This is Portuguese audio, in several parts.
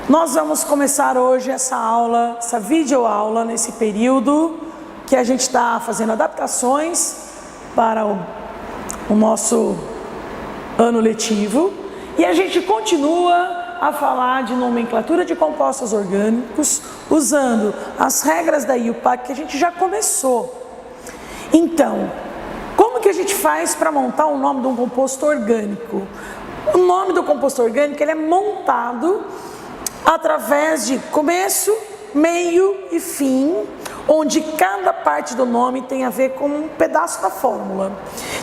Nós vamos começar hoje essa aula, essa videoaula, nesse período que a gente está fazendo adaptações para o nosso ano letivo. E a gente continua a falar de nomenclatura de compostos orgânicos, usando as regras da IUPAC que a gente já começou. Então, como que a gente faz para montar o nome de um composto orgânico? O nome do composto orgânico ele é montado através de começo, meio e fim, onde cada parte do nome tem a ver com um pedaço da fórmula.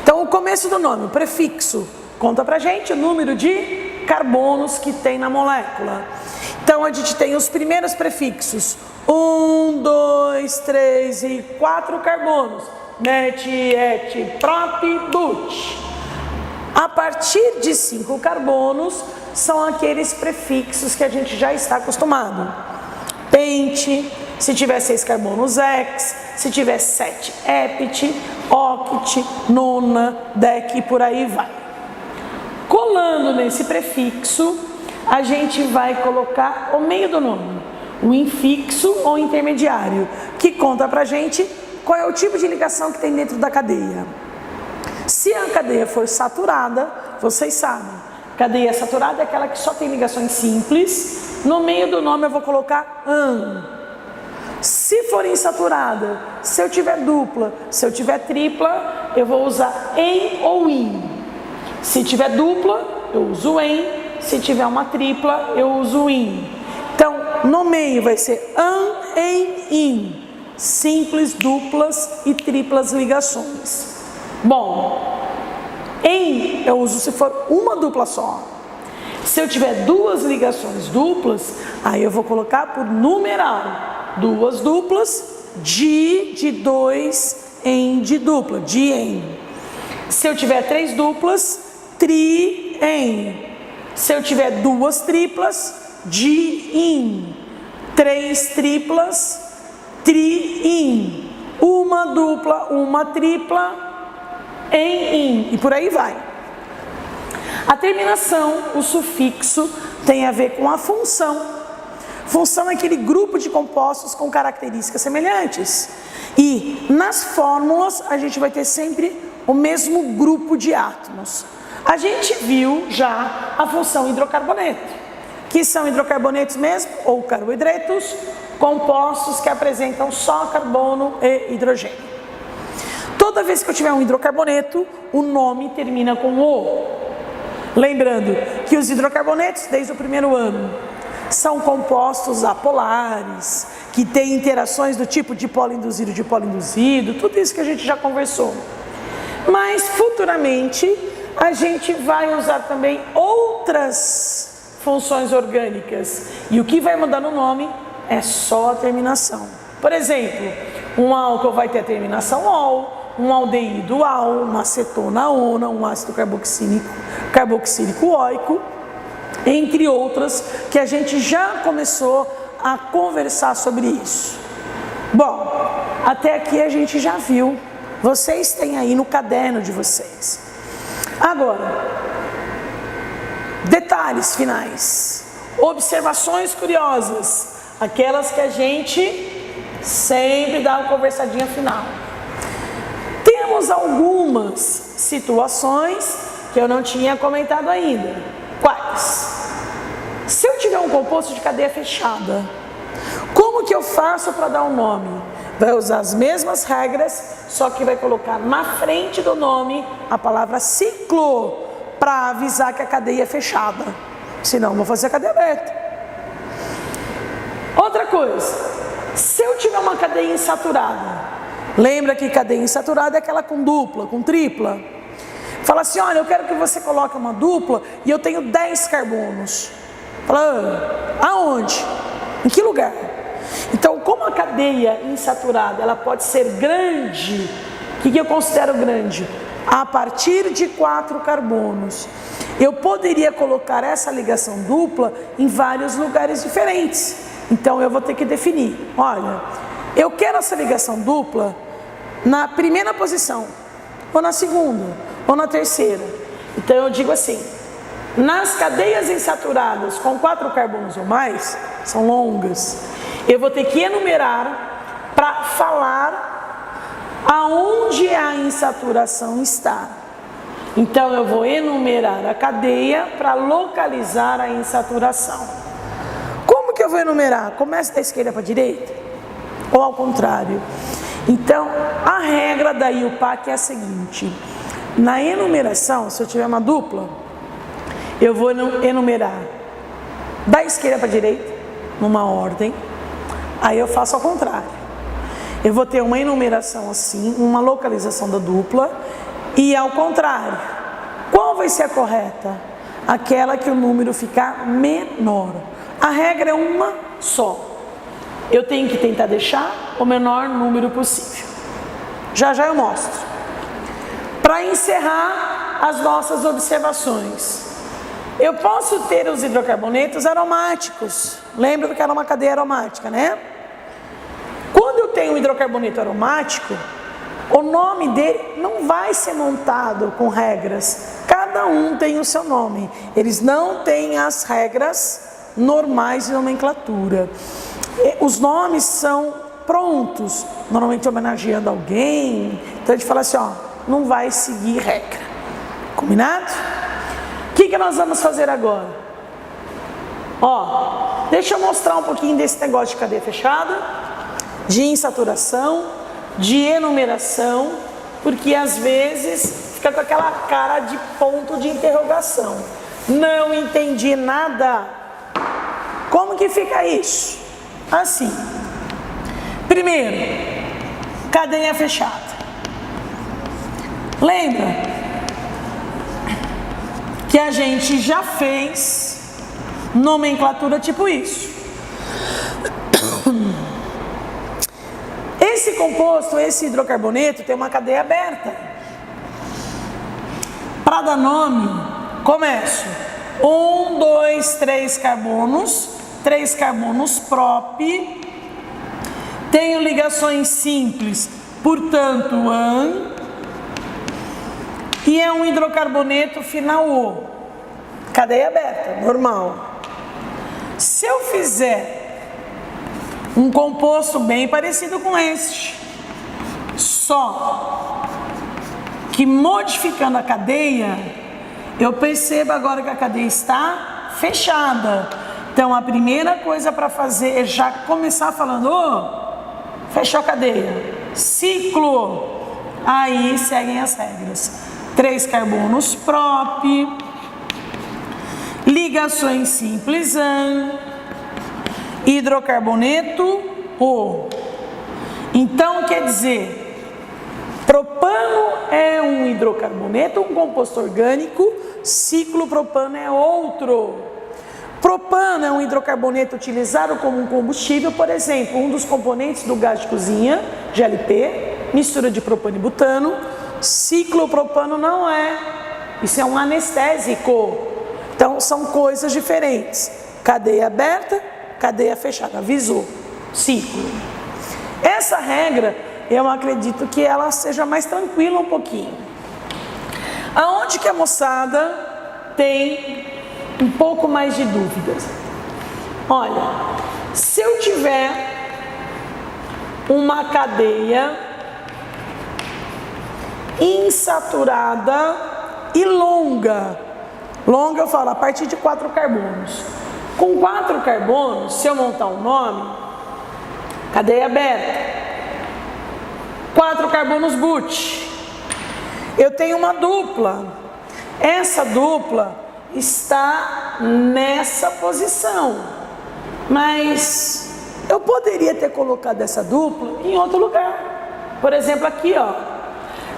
Então, o começo do nome, o prefixo, conta pra gente o número de carbonos que tem na molécula. Então, a gente tem os primeiros prefixos, 1, 2, 3 e 4 carbonos, met, et, prop, but. A partir de 5 carbonos, são aqueles prefixos que a gente já está acostumado. Pente, se tiver 6 carbonos, hex, se tiver 7, hept, oct, nona, dec e por aí vai. Colando nesse prefixo, a gente vai colocar o meio do nome, o infixo ou intermediário, que conta pra gente qual é o tipo de ligação que tem dentro da cadeia. Se a cadeia for saturada, vocês sabem, cadeia saturada é aquela que só tem ligações simples. No meio do nome eu vou colocar an. Se for insaturada, se eu tiver dupla, se eu tiver tripla, eu vou usar em ou in. Se tiver dupla, eu uso em. Se tiver uma tripla, eu uso in. Então, no meio vai ser an, em, in. Simples, duplas e triplas ligações. Bom, em eu uso se for uma dupla só. Se eu tiver duas ligações duplas, aí eu vou colocar por numeral. Duas duplas, de dois, em de dupla, de em. Se eu tiver 3 duplas, tri, em. Se eu tiver 2 triplas, de, in. 3 triplas, tri, in. Uma dupla, uma tripla, em, in. E por aí vai. A terminação, o sufixo, tem a ver com a função. Função é aquele grupo de compostos com características semelhantes. E nas fórmulas a gente vai ter sempre o mesmo grupo de átomos. A gente viu já a função hidrocarboneto, que são hidrocarbonetos mesmo, ou carboidratos, compostos que apresentam só carbono e hidrogênio. Toda vez que eu tiver um hidrocarboneto, o nome termina com o. Lembrando que os hidrocarbonetos, desde o primeiro ano, são compostos apolares, que têm interações do tipo dipolo induzido, tudo isso que a gente já conversou. Mas futuramente a gente vai usar também outras funções orgânicas, e o que vai mudar no nome é só a terminação. Por exemplo, um álcool vai ter a terminação ol, um aldeído al, uma acetona ona, um ácido carboxílico oico, entre outras que a gente já começou a conversar sobre isso. Bom, até aqui a gente já viu, vocês têm aí no caderno de vocês. Agora, detalhes finais, observações curiosas, aquelas que a gente sempre dá uma conversadinha final. Temos algumas situações que eu não tinha comentado ainda. Quais? Se eu tiver um composto de cadeia fechada, como que eu faço para dar um nome? Vai usar as mesmas regras, só que vai colocar na frente do nome a palavra ciclo, para avisar que a cadeia é fechada. Senão, eu vou fazer a cadeia aberta. Outra coisa, se eu tiver uma cadeia insaturada, lembra que cadeia insaturada é aquela com dupla, com tripla. Fala assim, olha, eu quero que você coloque uma dupla e eu tenho 10 carbonos. Fala, aonde? Em que lugar? Então, como a cadeia insaturada, ela pode ser grande, o que eu considero grande? A partir de 4 carbonos. Eu poderia colocar essa ligação dupla em vários lugares diferentes. Então, eu vou ter que definir, olha, eu quero essa ligação dupla na primeira posição, ou na segunda, ou na terceira. Então eu digo assim, Nas cadeias insaturadas com 4 carbonos ou mais, são longas, eu vou ter que enumerar para falar aonde a insaturação está. Então eu vou enumerar a cadeia para localizar a insaturação. Como que eu vou enumerar? Começa da esquerda para a direita? Ou ao contrário? Então, a regra da IUPAC é a seguinte: na enumeração, se eu tiver uma dupla, eu vou enumerar da esquerda para a direita, numa ordem, aí eu faço ao contrário. Eu vou ter uma enumeração assim, uma localização da dupla, e ao contrário. Qual vai ser a correta? Aquela que o número ficar menor. A regra é uma só. Eu tenho que tentar deixar o menor número possível. Já já eu mostro. Para encerrar as nossas observações, eu posso ter os hidrocarbonetos aromáticos. Lembra que era uma cadeia aromática, né? Quando eu tenho um hidrocarboneto aromático, o nome dele não vai ser montado com regras. Cada um tem o seu nome. Eles não têm as regras normais de nomenclatura. Os nomes são prontos, normalmente homenageando alguém. Então a gente fala assim, ó, não vai seguir regra. Combinado? O que nós vamos fazer agora? Ó, deixa eu mostrar um pouquinho desse negócio de cadeia fechada, de insaturação, de enumeração, porque às vezes fica com aquela cara de ponto de interrogação. Não entendi nada. Como que fica isso? Assim. Primeiro, cadeia fechada. Lembra que a gente já fez nomenclatura tipo isso. Esse composto, esse hidrocarboneto, tem uma cadeia aberta. Para dar nome, começo. 1, 2, 3 carbonos, 3 carbonos prop. Tenho ligações simples, portanto, AN. E é um hidrocarboneto final O. Cadeia aberta, normal. Se eu fizer um composto bem parecido com este, só que modificando a cadeia, eu percebo agora que a cadeia está fechada. Então a primeira coisa para fazer é já começar falando, fechou a cadeia, ciclo, aí seguem as regras. 3 carbonos prop, ligações simples AN, hidrocarboneto O. Então quer dizer, propano é um hidrocarboneto, um composto orgânico, ciclo propano é outro. Propano é um hidrocarboneto utilizado como um combustível, por exemplo, um dos componentes do gás de cozinha, GLP, mistura de propano e butano. Ciclopropano não é, isso é um anestésico. Então são coisas diferentes. Cadeia aberta, cadeia fechada, avisou, ciclo. Essa regra, eu acredito que ela seja mais tranquila um pouquinho. Aonde que a moçada tem um pouco mais de dúvidas? Olha, se eu tiver uma cadeia insaturada e longa, eu falo a partir de 4 carbonos. Com 4 carbonos, se eu montar um nome, cadeia aberta, 4 carbonos but. Eu tenho uma dupla. Essa dupla está nessa posição, mas eu poderia ter colocado essa dupla em outro lugar. Por exemplo, aqui, ó.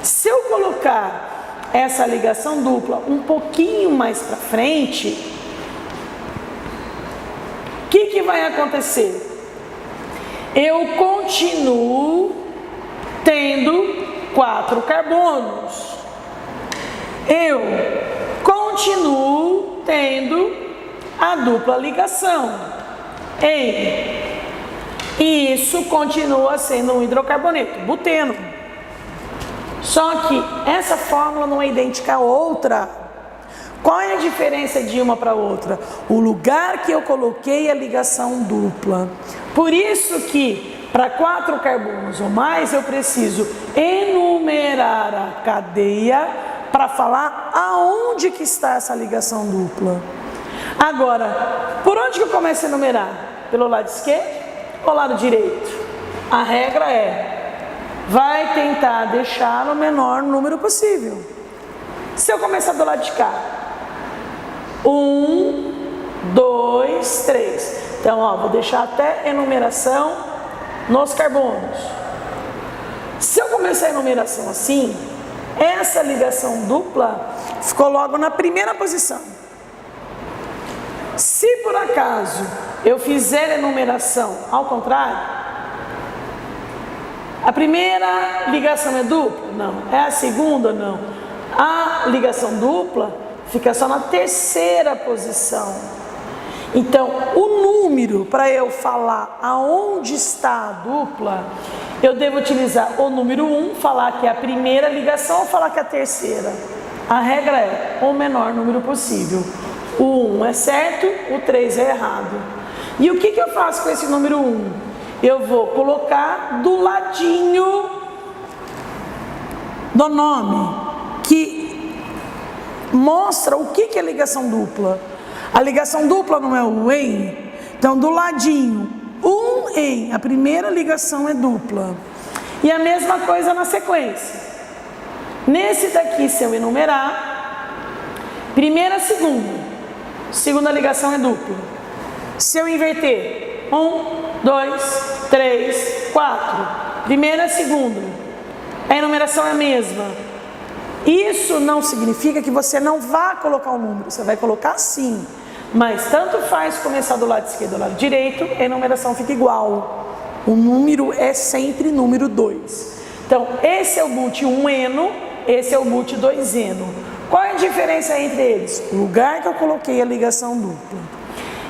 Se eu colocar essa ligação dupla um pouquinho mais para frente, o que vai acontecer? Eu continuo tendo 4 carbonos. Eu continuo tendo a dupla ligação. E isso continua sendo um hidrocarboneto, buteno. Só que essa fórmula não é idêntica a outra. Qual é a diferença de uma para outra? O lugar que eu coloquei a ligação dupla. Por isso que para 4 carbonos ou mais eu preciso enumerar a cadeia para falar aonde que está essa ligação dupla. Agora, por onde que eu começo a enumerar? Pelo lado esquerdo ou lado direito? A regra é, vai tentar deixar o menor número possível. Se eu começar do lado de cá, 1, 2, 3. Então, ó, vou deixar até enumeração nos carbonos. Se eu começar a enumeração assim, essa ligação dupla ficou logo na primeira posição. Se por acaso eu fizer a enumeração ao contrário, a primeira ligação é dupla? Não. É a segunda? Não. A ligação dupla fica só na terceira posição. Então, o número, para eu falar aonde está a dupla, eu devo utilizar o número 1, falar que é a primeira ligação ou falar que é a terceira. A regra é o menor número possível. O 1 é certo, o 3 é errado. E o que eu faço com esse número 1? Eu vou colocar do ladinho do nome, que mostra o que é ligação dupla. A ligação dupla não é o em, então do ladinho, um em, a primeira ligação é dupla. E a mesma coisa na sequência. Nesse daqui, se eu enumerar, primeira, segunda ligação é dupla. Se eu inverter, 1, 2, 3, 4, primeira, segunda, a enumeração é a mesma. Isso não significa que você não vá colocar o número, você vai colocar sim, mas tanto faz começar do lado esquerdo ou do lado direito, a enumeração fica igual. O número é sempre número 2. Então, esse é o boot 1eno, esse é o boot 2eno. Qual é a diferença entre eles? O lugar que eu coloquei a ligação dupla.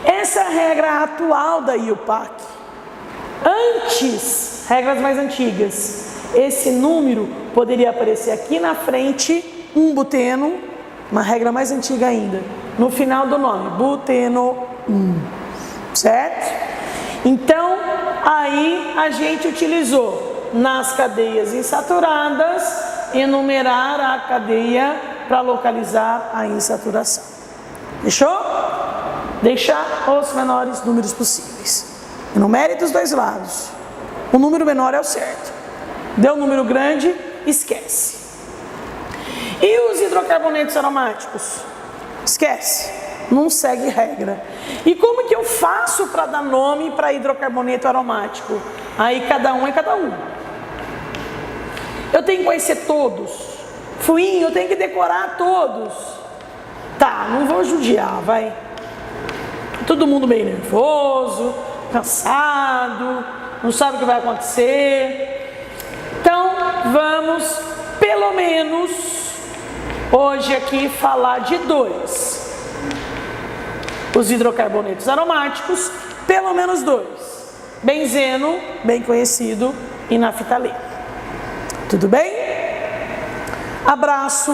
Essa é a regra atual da IUPAC. Antes, regras mais antigas, esse número poderia aparecer aqui na frente, um buteno, uma regra mais antiga ainda, no final do nome, buteno 1, certo? Então, aí a gente utilizou nas cadeias insaturadas, enumerar a cadeia para localizar a insaturação. Fechou? Deixar os menores números possíveis. Enumere dos dois lados. O número menor é o certo. Deu um número grande, esquece. E os hidrocarbonetos aromáticos? Esquece. Não segue regra. E como que eu faço para dar nome para hidrocarboneto aromático? Aí cada um é cada um. Eu tenho que conhecer todos. Fuinho, eu tenho que decorar todos. Tá, não vou judiar, vai. Todo mundo meio nervoso, cansado, não sabe o que vai acontecer. Então, vamos, pelo menos, hoje aqui, falar de 2. Os hidrocarbonetos aromáticos, pelo menos 2. Benzeno, bem conhecido, e naftaleno. Tudo bem? Abraço.